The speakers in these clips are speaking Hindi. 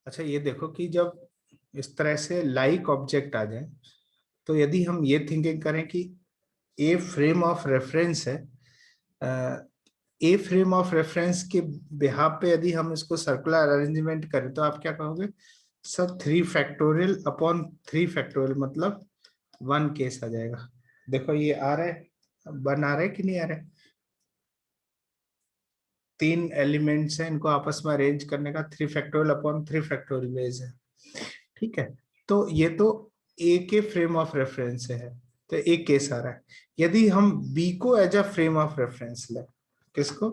अच्छा ये देखो कि जब इस तरह से लाइक ऑब्जेक्ट आ जाए, तो यदि हम ये थिंकिंग करें कि ए फ्रेम ऑफ रेफरेंस है, ए फ्रेम ऑफ रेफरेंस के बिहाफ पे यदि हम इसको सर्कुलर अरेंजमेंट करें तो आप क्या कहोगे? सर 3 फैक्टोरियल अपॉन 3 फैक्टोरियल मतलब 1 केस आ जाएगा। देखो ये आ रहा है, बन आ रहा है कि नहीं आ रहा है? 3 एलिमेंट्स हैं, इनको आपस में अरेंज करने का 3 फैक्टोरियल अपॉन 3 फैक्टोरियल बेस है। ठीक है, तो ये तो ए के फ्रेम ऑफ रेफरेंस से है, तो एक केस आ रहा है। यदि हम बी को as a frame of reference लें, किसको?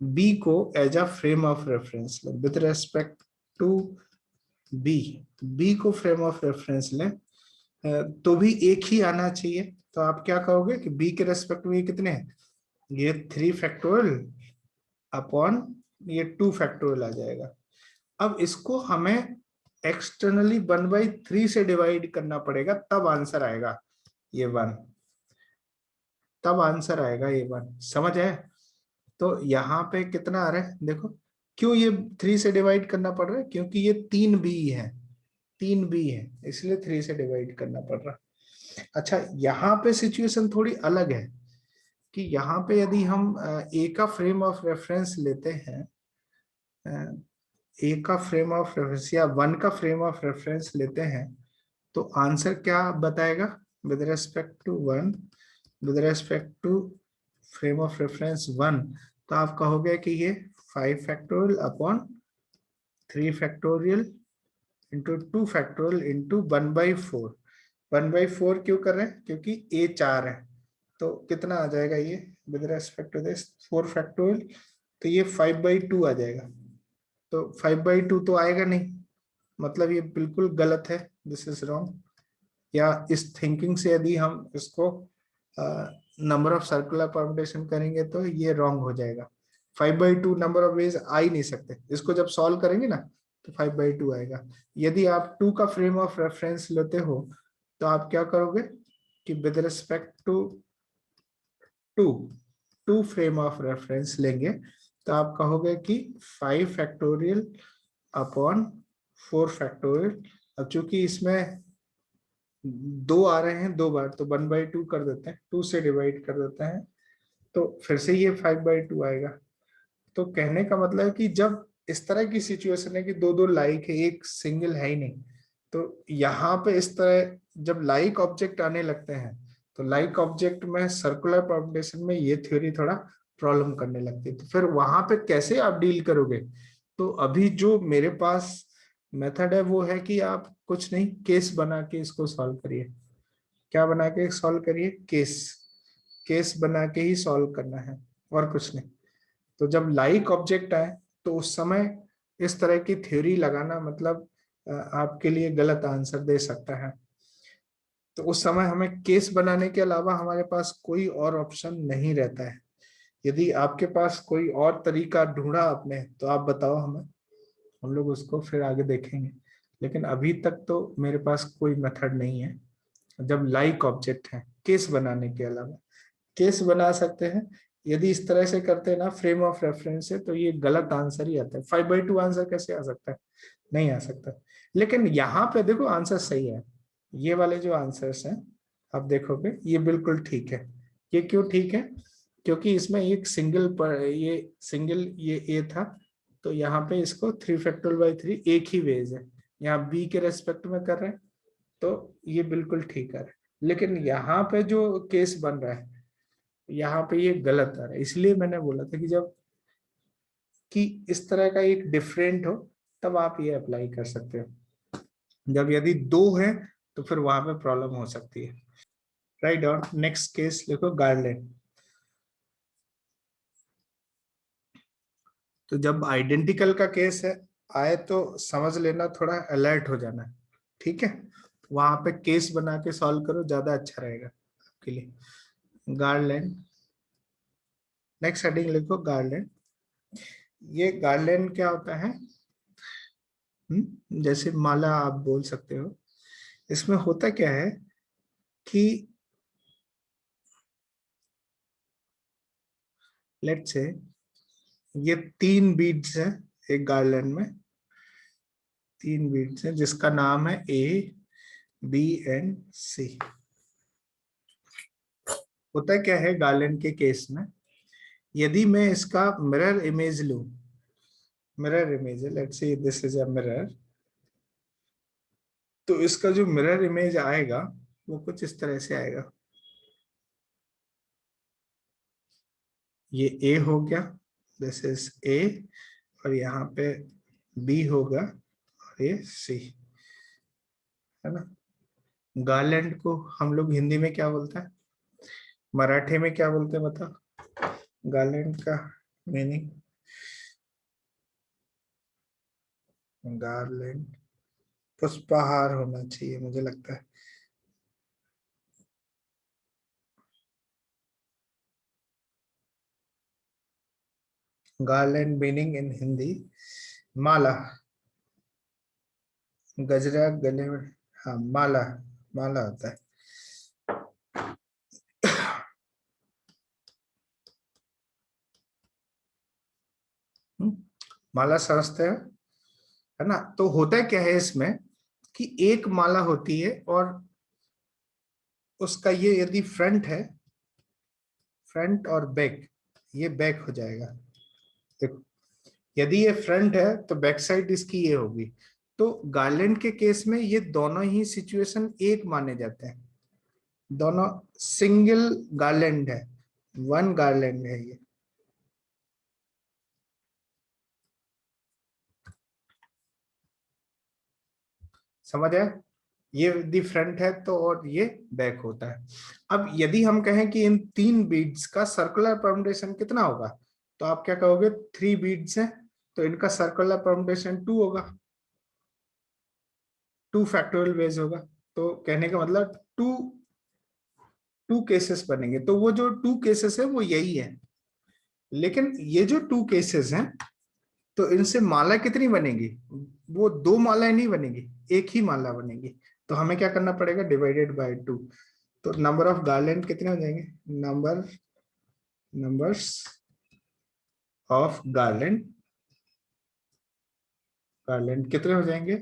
बी को as a frame of reference लें with respect to B, B को फ्रेम ऑफ रेफरेंस लें, तो भी एक ही आना चाहिए। तो आप क्या कहोगे कि बी के रेस्पेक्ट में ये कितने हैं? ये 3 फैक्टोरियल अपॉन ये 2 फैक्टोरियल आ जाएगा। अब इसको हमें एक्सटर्नली 1/3 से डिवाइड करना पड़ेगा, तब आंसर आएगा ये 1, तब आंसर आएगा ये 1। समझ है? तो यहाँ पे कितना आ रहा है देखो। क्यों ये 3 से डिवाइड करना पड़ रहा है? क्योंकि ये 3b है, 3b है, इसलिए 3 से डिवाइड करना पड़ रहा है। अच्छा यहाँ पे सिचुएशन थोड़ी अलग है कि यहाँ पे यदि हम ए का फ्रेम ऑफ रेफरेंस लेते हैं, ए का फ्रेम ऑफ रेफरेंस या 1 का फ्रेम ऑफ रेफरेंस लेते हैं, तो आंसर क्या बताएगा? With respect to 1, with respect to frame of reference 1, तो आप कहोगे कि ये 5 factorial upon 3 factorial into 2 factorial into 1/4। 1/4 क्यों कर रहे हैं? क्योंकि ए 4 है, तो कितना आ जाएगा ये with respect to this 4 factorial? तो ये 5/2 आ जाएगा। तो 5/2 तो आएगा नहीं, मतलब ये बिल्कुल गलत है, दिस इज रॉन्ग। या इस थिंकिंग से यदि हम इसको नंबर ऑफ सर्कुलर परम्यूटेशन करेंगे तो ये रॉन्ग हो जाएगा। 5/2 नंबर ऑफ वेज आ ही नहीं सकते, इसको जब सॉल्व करेंगे ना तो 5/2 आएगा। यदि आप 2 का फ्रेम ऑफ रेफरेंस लेते हो तो आप क्या करोगे कि with respect to 2, 2 frame of reference लेंगे, तो आप कहोगे कि 5 फैक्टोरियल अपॉन 4 फैक्टोरियल। अब चूंकि इसमें 2 आ रहे हैं 2 बार, तो 1/2 कर देते हैं, 2 से डिवाइड कर देते हैं, तो फिर से ये 5/2 आएगा। तो कहने का मतलब है कि जब इस तरह की सिचुएशन है कि दो दो लाइक है, एक सिंगल है ही नहीं, तो यहाँ पे इस तरह जब लाइक ऑब्जेक्ट आने लगते हैं, तो लाइक ऑब्जेक्ट में सर्कुलर परम्यूटेशन में ये थ्योरी थोड़ा प्रॉब्लम करने लगती है। तो फिर वहां पे कैसे आप डील करोगे? तो अभी जो मेरे पास मेथड है वो है कि आप कुछ नहीं, केस बना के इसको सॉल्व करिए। क्या बना के सॉल्व करिए? केस, केस बना के ही सॉल्व करना है, और कुछ नहीं। तो जब लाइक ऑब्जेक्ट आए तो उस समय इस तरह की थ्योरी लगाना मतलब आपके लिए गलत आंसर दे सकता है। तो उस समय हमें केस बनाने के अलावा हमारे पास कोई और ऑप्शन नहीं रहता है। यदि आपके पास कोई और तरीका ढूंढा आपने तो आप बताओ हमें, हम लोग उसको फिर आगे देखेंगे। लेकिन अभी तक तो मेरे पास कोई मेथड नहीं है जब लाइक ऑब्जेक्ट है केस बनाने के अलावा। केस बना सकते हैं, यदि इस तरह से करते हैं ना फ्रेम ऑफ रेफरेंस से, तो ये गलत आंसर ही आता है। 5/2 आंसर कैसे आ सकता है? नहीं आ सकता। लेकिन यहाँ पे देखो आंसर सही है, ये वाले जो आंसर्स हैं आप देखोगे ये बिल्कुल ठीक है। ये क्यों ठीक है? क्योंकि इसमें एक सिंगल पर ये सिंगल ये ए था, तो यहाँ पे इसको 3 फैक्टोरियल/3 एक ही वेज है, यहाँ बी के रेस्पेक्ट में कर रहे हैं, तो ये बिल्कुल ठीक है। लेकिन यहाँ पे जो केस बन रहा है यहाँ पे ये गलत आ रहा है। इसलिए मैंने बोला था कि जब कि इस तरह का एक डिफरेंट हो तब आप ये अप्लाई कर सकते हो। जब यदि दो है तो फिर वहां पे प्रॉब्लम हो सकती है, राइट। और नेक्स्ट केस देखो, गार्लैंड। तो जब आइडेंटिकल का केस है आए तो समझ लेना, थोड़ा अलर्ट हो जाना, ठीक है। वहां पे केस बना के सॉल्व करो, ज्यादा अच्छा रहेगा आपके लिए। गार्लैंड, नेक्स्ट हेडिंग लिखो गार्लैंड। ये गार्लैंड क्या होता है? जैसे माला आप बोल सकते हो। इसमें होता क्या है कि लेट्स से ये 3 बीड्स हैं एक गार्लैंड में, 3 बीट्स हैं जिसका नाम है ए बी एंड सी। होता क्या है गार्लैंड के केस में, यदि मैं इसका मिरर इमेज लूं, मिरर इमेज है, let's say this is a mirror, तो इसका जो मिरर इमेज आएगा वो कुछ इस तरह से आएगा। ये ए हो गया, दिस इज ए, और यहाँ पे बी होगा और ये सी, है ना। गार्लैंड को हम लोग हिंदी में क्या बोलते हैं, मराठी में क्या बोलते हैं बता, गार्लैंड का मीनिंग। गार्लैंड पुष्पहार होना चाहिए मुझे लगता है। गार्लैंड मीनिंग इन हिंदी माला, गजरा गले में, हाँ माला, माला होता है। माला समझते हैं, है ना। तो होता क्या है इसमें कि एक माला होती है और उसका ये यदि फ्रंट है, फ्रंट और बैक, ये बैक हो जाएगा। देखो, यदि ये फ्रंट है तो बैक साइड इसकी ये होगी। तो गार्लैंड के केस में ये दोनों ही सिचुएशन एक माने जाते हैं, दोनों सिंगल गार्लैंड है, वन गार्लैंड है ये। समझ आया, ये यदि फ्रंट है तो और ये बैक होता है। अब यदि हम कहें कि इन 3 बीड्स का सर्कुलर परम्यूटेशन कितना होगा, तो आप क्या कहोगे, 3 बीड्स हैं तो इनका सर्कुलर परम्यूटेशन 2 होगा, 2 फैक्टोरियल वेज होगा। तो कहने का मतलब टू टू केसेस बनेंगे, तो वो जो 2 केसेस है वो यही है। लेकिन ये जो 2 केसेस हैं तो इनसे माला कितनी बनेगी, वो 2 मालाएं नहीं बनेगी, एक ही माला बनेगी। तो हमें क्या करना पड़ेगा, डिवाइडेड बाय 2। तो नंबर ऑफ गार्लैंड कितने हो जाएंगे, नंबर्स ऑफ गार्लैंड, गार्लैंड कितने हो जाएंगे,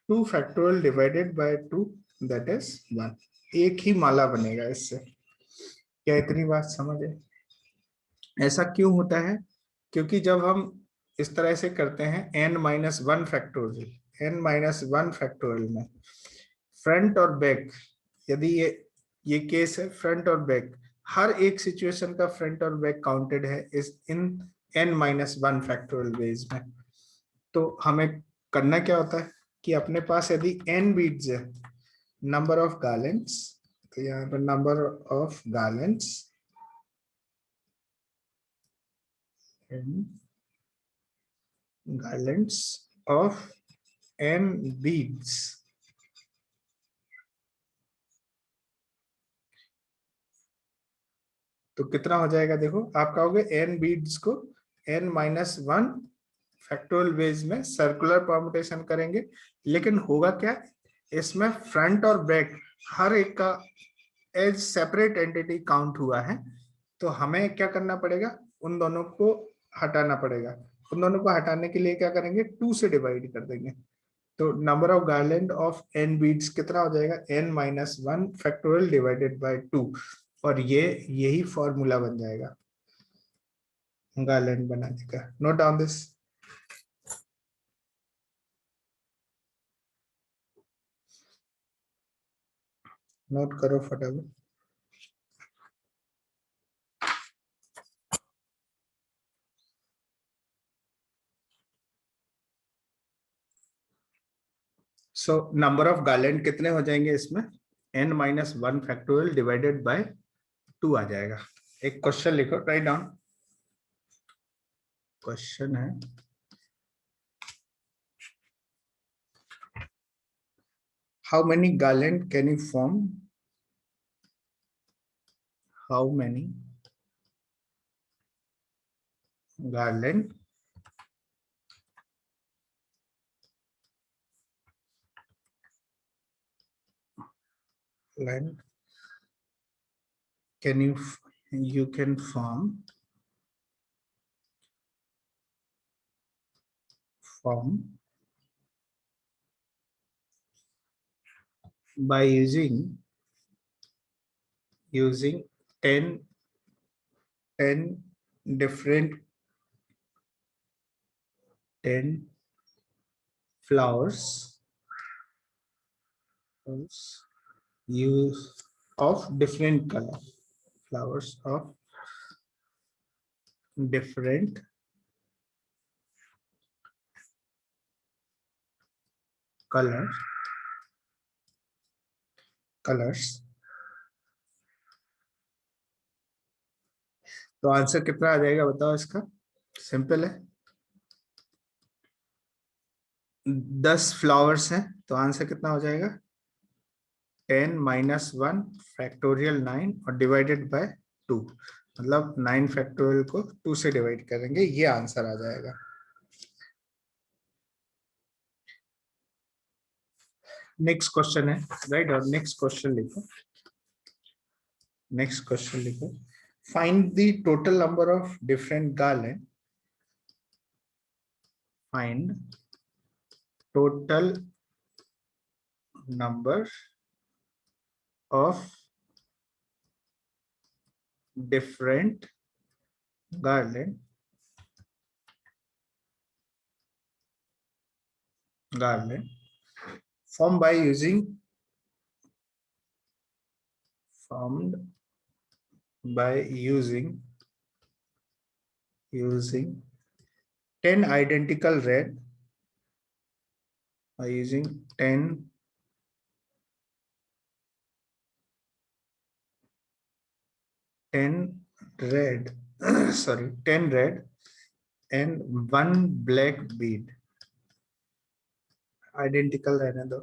2 factorial divided by 2, that is 1। एक ही माला बनेगा इससे। क्या इतनी बात समझ है। ऐसा क्यों होता है, क्योंकि जब हम इस तरह से करते हैं n-1 फैक्टोरियल में फ्रंट और बैक, यदि ये केस है फ्रंट और बैक, हर एक सिचुएशन का फ्रंट और बैक काउंटेड है इस इन n-1 फैक्टोरियल वेज में। तो हमें करना क्या होता है कि अपने पास यदि n बीट्स है, नंबर ऑफ गार्लैंड्स, तो यहाँ पर number of garlands garlands of n beads, तो कितना हो जाएगा, देखो आप कहोगे n बीड्स को n-1 फैक्टोरियल वेज में सर्कुलर परम्यूटेशन करेंगे, लेकिन होगा क्या, इसमें फ्रंट और बैक हर एक का एज सेपरेट एंटिटी काउंट हुआ है। तो हमें क्या करना पड़ेगा, उन दोनों को हटाना पड़ेगा। उन दोनों को हटाने के लिए क्या करेंगे, 2 से डिवाइड कर देंगे। तो number of garland of n beads कितना हो जाएगा, n-1 फैक्टोरियल डिवाइडेड बाय 2, और ये यही फॉर्मूला बन जाएगा गार्लैंड बनाने का। नोट डाउन दिस, नोट करो फटाफट। सो नंबर ऑफ गार्लैंड कितने हो जाएंगे इसमें, n-1 फैक्टोरियल डिवाइडेड बाय 2 आ जाएगा। एक क्वेश्चन लिखो, राइट डाउन। क्वेश्चन है, how many garland can you form, how many garland land can you can form by using 10 different 10 flowers use of different color, flowers of different colors। तो आंसर कितना आ जाएगा बताओ इसका? सिंपल है, 10 फ्लावर्स हैं तो आंसर कितना हो जाएगा? 10 माइनस 1 फैक्टोरियल 9 और डिवाइडेड बाय 2, मतलब 9 फैक्टोरियल को 2 से डिवाइड करेंगे, ये आंसर आ जाएगा। नेक्स्ट क्वेश्चन है, राइट? और नेक्स्ट क्वेश्चन लिखो, नेक्स्ट क्वेश्चन लिखो। Find the total number of different garland, find total number of different garland formed by using 10 identical red, by using 10 red sorry 10 red and 1 black bead, identical रहने दो,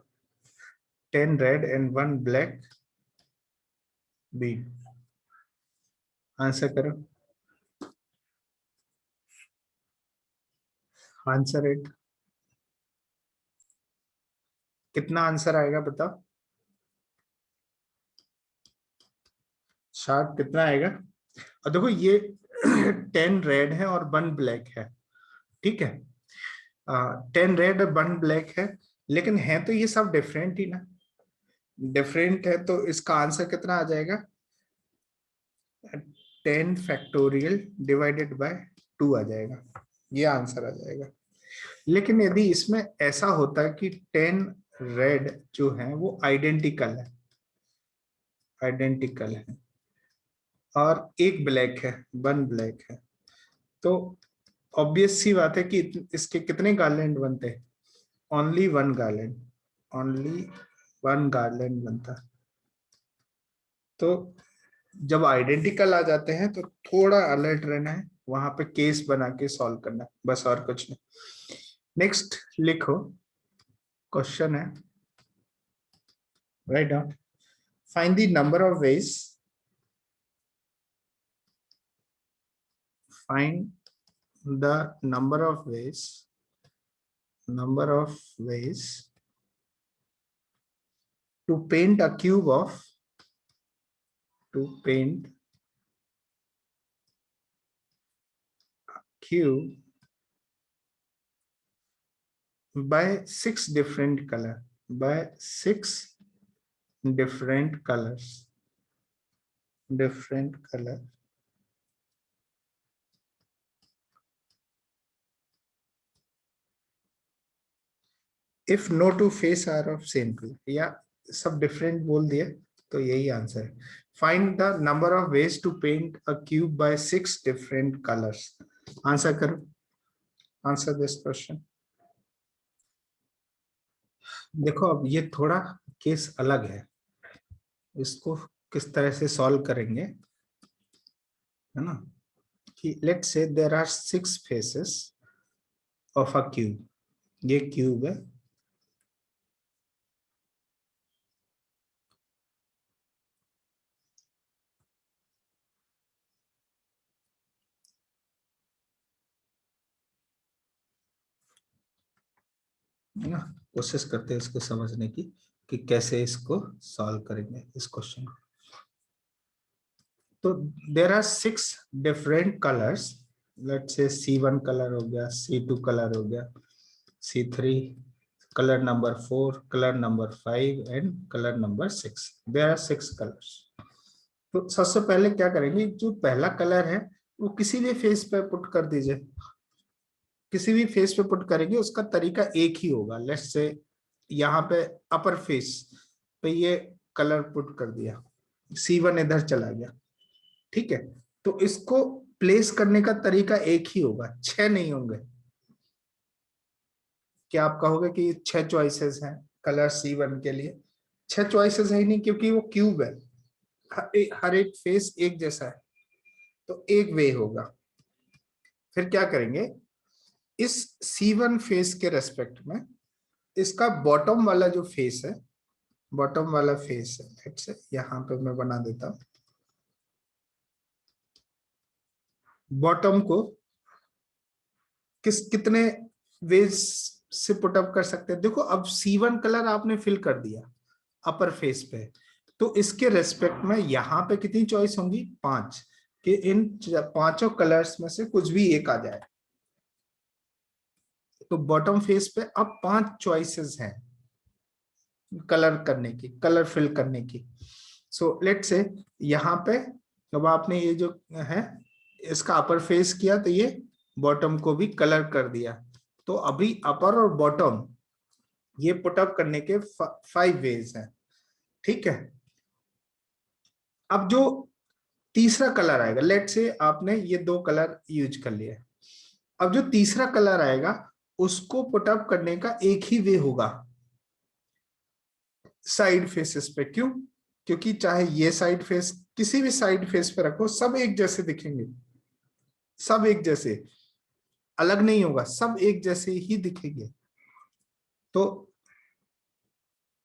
10 red and 1 black bead। Answer करो, आंसर इट, कितना आंसर आएगा बताओ? शार्प कितना आएगा? और देखो ये 10 रेड है और 1 ब्लैक है, ठीक है? 10 रेड और 1 ब्लैक है, लेकिन है तो ये सब डिफरेंट ही ना, डिफरेंट है तो इसका आंसर कितना आ जाएगा? 10 फैक्टोरियल डिवाइडेड बाय 2 आ जाएगा, ये आंसर आ जाएगा। लेकिन यदि इसमें ऐसा होता है कि 10 रेड जो है वो आइडेंटिकल है और एक ब्लैक है, 1 ब्लैक है, तो ऑब्वियस सी बात है कि इसके कितने गार्लैंड बनते हैं? ओनली 1 गार्लैंड, ओनली 1 गार्लैंड बनता। तो जब आइडेंटिकल आ जाते हैं तो थोड़ा अलर्ट रहना है, वहां पे केस बना के सॉल्व करना है, बस और कुछ नहीं। नेक्स्ट लिखो, क्वेश्चन है, write down, find the number of veg, find the number of ways to paint a cube of, to paint cube by 6 different color, by 6 different colors, different color। If no two face are of same colour, या सब डिफरेंट बोल दिए तो यही आंसर है। Find the number of ways to paint a cube by 6 different colours. Answer करो, आंसर दिस क्वेश्चन। देखो अब ये थोड़ा केस अलग है, इसको किस तरह से सॉल्व करेंगे, है ना? कि let's say there are 6 faces of a cube, ये क्यूब है, ना? कोशिश करते हैं इसको समझने की कि कैसे इसको सॉल्व करेंगे इस क्वेश्चन को। तो there are 6 different colours, let's say C1 colour हो गया, C2 कलर हो गया, C3 color number 4, color number 5 and color number 6. There are 6 colors. तो सबसे पहले क्या करेंगे, जो पहला कलर है वो किसी भी फेस पे पुट कर दीजिए, किसी भी फेस पे पुट करेंगे उसका तरीका एक ही होगा। लेट्स से यहाँ पे अपर फेस पे ये कलर पुट कर दिया, C1 इधर चला गया, ठीक है। तो इसको प्लेस करने का तरीका एक ही होगा, 6 नहीं होंगे। क्या आप कहोगे कि 6 चॉइसेस हैं कलर C1 के लिए? 6 चॉइसेस है ही नहीं, क्योंकि वो क्यूब है, हर एक फेस एक जैसा है, तो एक वे होगा। फिर क्या करेंगे, इस C1 फेस के रेस्पेक्ट में इसका बॉटम वाला जो फेस है, बॉटम वाला फेस है, लेट्स से यहां पे मैं बना देता हूं, बॉटम को कितने वेज से पुटअप कर सकते हैं। देखो अब C1 कलर आपने फिल कर दिया अपर फेस पे, तो इसके रेस्पेक्ट में यहाँ पे कितनी चॉइस होंगी, 5, कि इन 5 कलर्स में से कुछ भी एक आ जाए। तो बॉटम फेस पे अब 5 चॉइसेस हैं कलर करने की, कलर फिल करने की। सो लेट्स से यहाँ पे अब आपने ये जो है इसका अपर फेस किया, तो ये बॉटम को भी कलर कर दिया। तो अभी अपर और बॉटम ये पुटअप करने के 5 वेज हैं, ठीक है। अब जो तीसरा कलर आएगा, लेट्स से आपने ये 2 कलर यूज कर लिए, अब जो तीसरा कलर आएगा उसको पुटअप करने का एक ही वे होगा, साइड फेसेस पे। क्यों? क्योंकि चाहे ये साइड फेस, किसी भी साइड फेस पे रखो, सब एक जैसे दिखेंगे, सब एक जैसे, अलग नहीं होगा, सब एक जैसे ही दिखेंगे। तो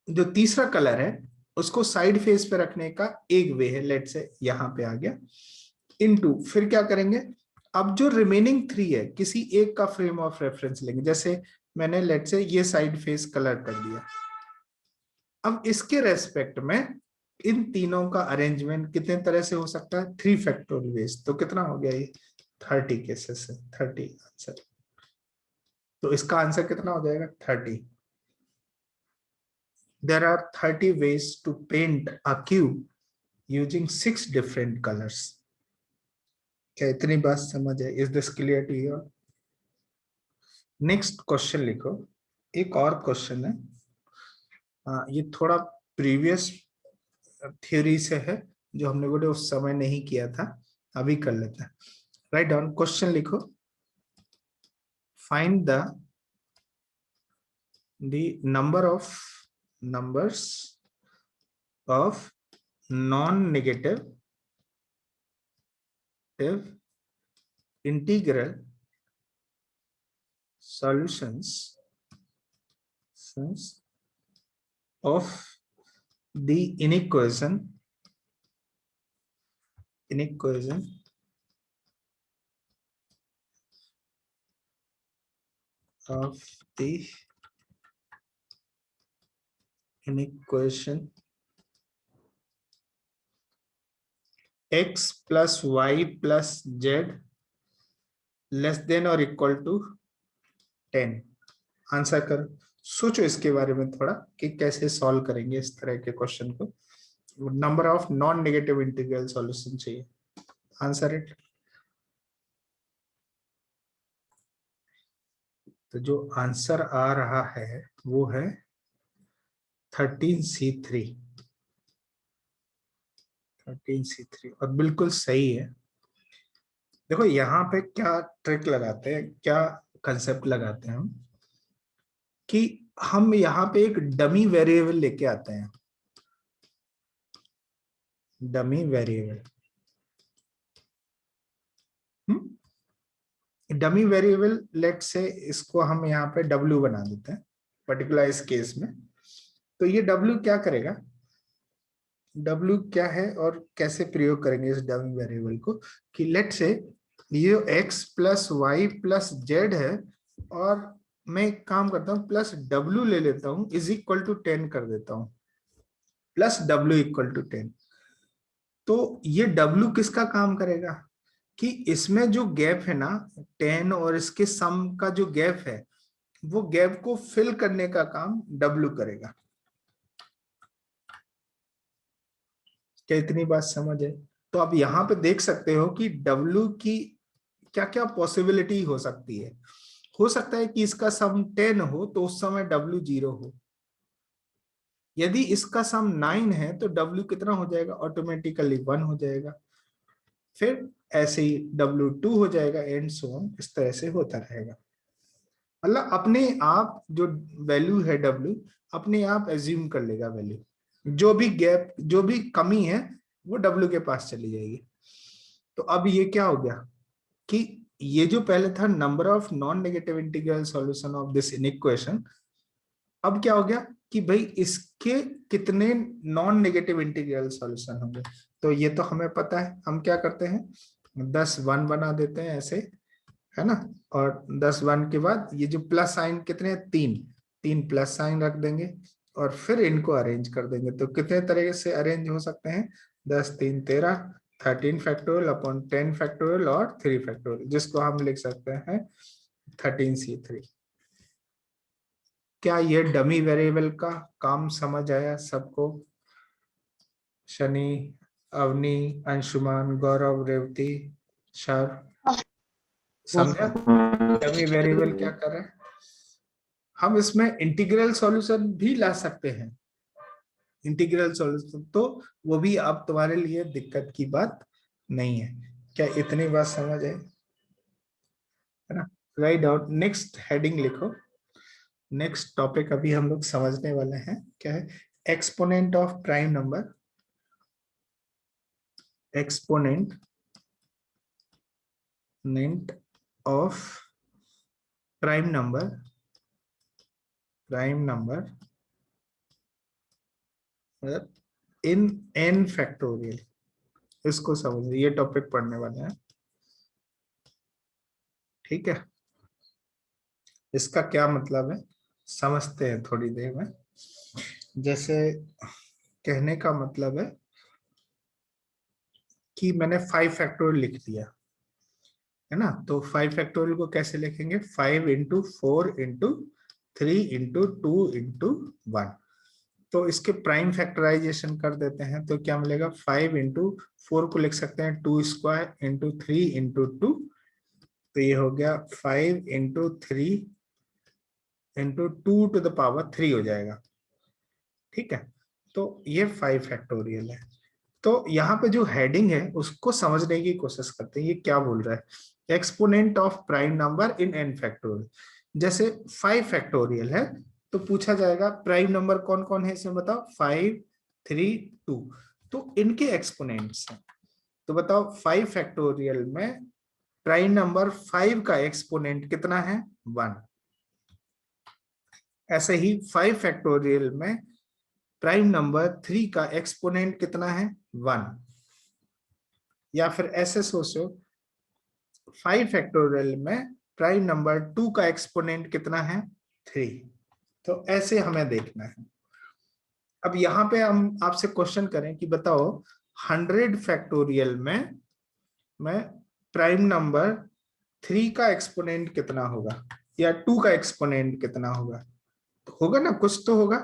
जो तीसरा कलर है उसको साइड फेस पे रखने का एक वे है, लेट से यहां पे आ गया, इनटू फिर क्या करेंगे, अब जो रिमेनिंग 3 है किसी एक का फ्रेम ऑफ रेफरेंस लेंगे। जैसे मैंने लेट से ये साइड फेस कलर कर दिया, अब इसके रेस्पेक्ट में इन तीनों का अरेंजमेंट कितने तरह से हो सकता है, 3 फैक्टोरियल वेज। तो कितना हो गया ये, 30 केसेस है, 30 आंसर। तो इसका आंसर कितना हो जाएगा, 30। There are 30 ways to paint a cube using 6 different colors. क्या इतनी बात समझ है? Is this clear to you? Next question लिखो, एक और क्वेश्चन है, ये थोड़ा प्रीवियस थ्योरी से है जो हम लोगों ने उस समय नहीं किया था, अभी कर लेते हैं। राइट डाउन, क्वेश्चन लिखो, find the numbers of non-negative integral solutions of the inequation of the inequation x plus y plus z less than और इक्वल टू 10। आंसर करो, सोचो इसके बारे में थोड़ा कि कैसे सॉल्व करेंगे इस तरह के क्वेश्चन को। Number of non negative integral solution चाहिए, आंसर इट। तो जो आंसर आ रहा है वो है 13C3, 13C3, और बिल्कुल सही है। देखो यहाँ पे क्या ट्रिक लगाते हैं, क्या कंसेप्ट लगाते हैं हम, कि हम यहाँ पे एक डमी वेरिएबल लेके आते हैं, dummy variable. Dummy variable let say इसको हम यहाँ पे W बना देते हैं पर्टिकुलर इस केस में। तो ये W क्या करेगा, W क्या है और कैसे प्रयोग करेंगे इस डमी वेरिएबल को, कि लेट से ये x plus y plus z है, और मैं एक काम करता हूँ प्लस W ले लेता हूँ, इज इक्वल टू 10 कर देता हूँ, प्लस W इक्वल टू 10। तो ये W किसका काम करेगा, कि इसमें जो गैप है ना 10 और इसके सम का जो गैप है वो गैप को फिल करने का काम W करेगा। क्या इतनी बात समझ है? तो आप यहाँ पे देख सकते हो कि W की क्या क्या पॉसिबिलिटी हो सकती है। हो सकता है कि इसका सम 10 हो तो उस समय W 0 हो। यदि इसका सम 9 है तो W कितना हो जाएगा? ऑटोमेटिकली 1 हो जाएगा। फिर ऐसे ही W2 हो जाएगा एंड सो ऑन, इस तरह से होता रहेगा। मतलब अपने आप जो वैल्यू है W अपने आप एज्यूम कर लेगा वैल्यू, जो भी गैप जो भी कमी है वो W के पास चली जाएगी। तो अब ये क्या हो गया कि ये जो पहले था number of non negative integral solution of this equation, अब क्या हो गया कि भाई इसके कितने नॉन नेगेटिव इंटीग्रल सॉल्यूशन होंगे। तो ये तो हमें पता है, हम क्या करते हैं 10 1 बना देते हैं ऐसे, है ना। और 10 1 के बाद ये जो प्लस साइन कितने हैं? 3, 3 प्लस साइन रख देंगे और फिर इनको अरेंज कर देंगे। तो कितने तरीके से अरेंज हो सकते हैं? 10 3 13, 13 फैक्टोरियल अपॉन 10 फैक्टोरियल और 3 फैक्टोरियल, जिसको हम लिख सकते हैं 13C3। क्या ये डमी वेरिएबल का काम समझ आया सबको? शनि, अवनी, अंशुमान, गौरव, रेवती, शर, समझा डमी वेरिएबल क्या कर रहा है? हम इसमें इंटीग्रल सॉल्यूशन भी ला सकते हैं, इंटीग्रल सॉल्यूशन, तो वो भी अब तुम्हारे लिए दिक्कत की बात नहीं है। क्या इतनी बात समझ है ना? राइट डाउन, नेक्स्ट हेडिंग लिखो। नेक्स्ट टॉपिक अभी हम लोग समझने वाले हैं, क्या है? Exponent of prime number. Exponent of prime number, prime number मतलब इन n फैक्टोरियल। इसको समझिए, ये टॉपिक पढ़ने वाले हैं, ठीक है। इसका क्या मतलब है समझते हैं थोड़ी देर में। जैसे कहने का मतलब है कि मैंने 5 फैक्टोरियल लिख दिया, है ना। तो 5 फैक्टोरियल को कैसे लिखेंगे? 5 इंटू 4 इंटू 3 इंटू 2 इंटू 1। तो इसके प्राइम फैक्टराइजेशन कर देते हैं तो क्या मिलेगा? 5 इंटू 4 को लिख सकते हैं 2 स्क्वायर इंटू 3 इंटू 2। तो ये हो गया 5 into 3 into 2 to the power 3 हो जाएगा, ठीक है। तो ये 5 फैक्टोरियल है। तो यहाँ पे जो हेडिंग है उसको समझने की कोशिश करते हैं, ये क्या बोल रहा है? Exponent of prime number in n factorial. जैसे 5 फैक्टोरियल है तो पूछा जाएगा प्राइम नंबर कौन कौन है इसमें बताओ? 5 3 2। तो इनके एक्सपोनेंट्स हैं। तो बताओ 5 फैक्टोरियल में प्राइम नंबर 5 का एक्सपोनेंट कितना है? 1। ऐसे ही 5 फैक्टोरियल में प्राइम नंबर 3 का एक्सपोनेंट कितना है? 1। या फिर ऐसे सोचो 5 फैक्टोरियल में प्राइम नंबर 2 का एक्सपोनेंट कितना है? 3। तो ऐसे हमें देखना है। अब यहाँ पे हम आपसे क्वेश्चन करें कि बताओ 100 फैक्टोरियल में प्राइम नंबर 3 का एक्सपोनेंट कितना होगा या 2 का एक्सपोनेंट कितना होगा? तो होगा ना, कुछ तो होगा।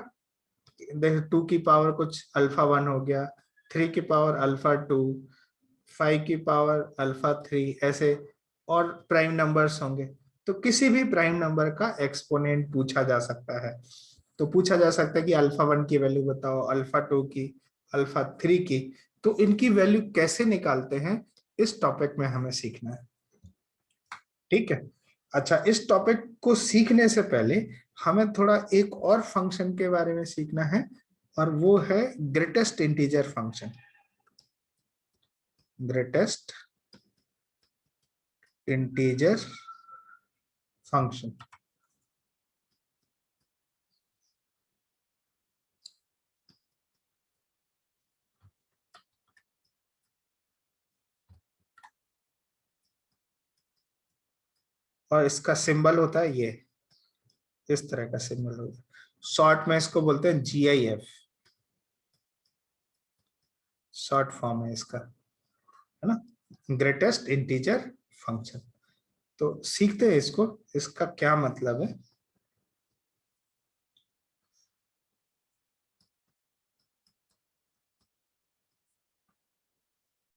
देखो 2 की पावर कुछ अल्फा 1 हो गया, 3 की पावर अल्फा 2, 5 की पावर अल्फा 3, ऐसे और प्राइम नंबर्स होंगे। तो किसी भी प्राइम नंबर का एक्सपोनेंट पूछा जा सकता है। तो पूछा जा सकता है कि अल्फा 1 की वैल्यू बताओ, अल्फा 2 की, अल्फा 3 की। तो इनकी वैल्यू कैसे निकालते हैं इस टॉपिक में हमें सीखना है, ठीक है। अच्छा, इस टॉपिक को सीखने से पहले हमें थोड़ा एक और फंक्शन के बारे में सीखना है और वो है greatest integer function. Greatest integer function. और इसका सिंबल होता है ये, इस तरह का सिंबल होता है। शॉर्ट में इसको बोलते हैं GIF, शॉर्ट फॉर्म है इसका, है ना, ग्रेटेस्ट इंटीजर फंक्शन। तो सीखते हैं इसको, इसका क्या मतलब है।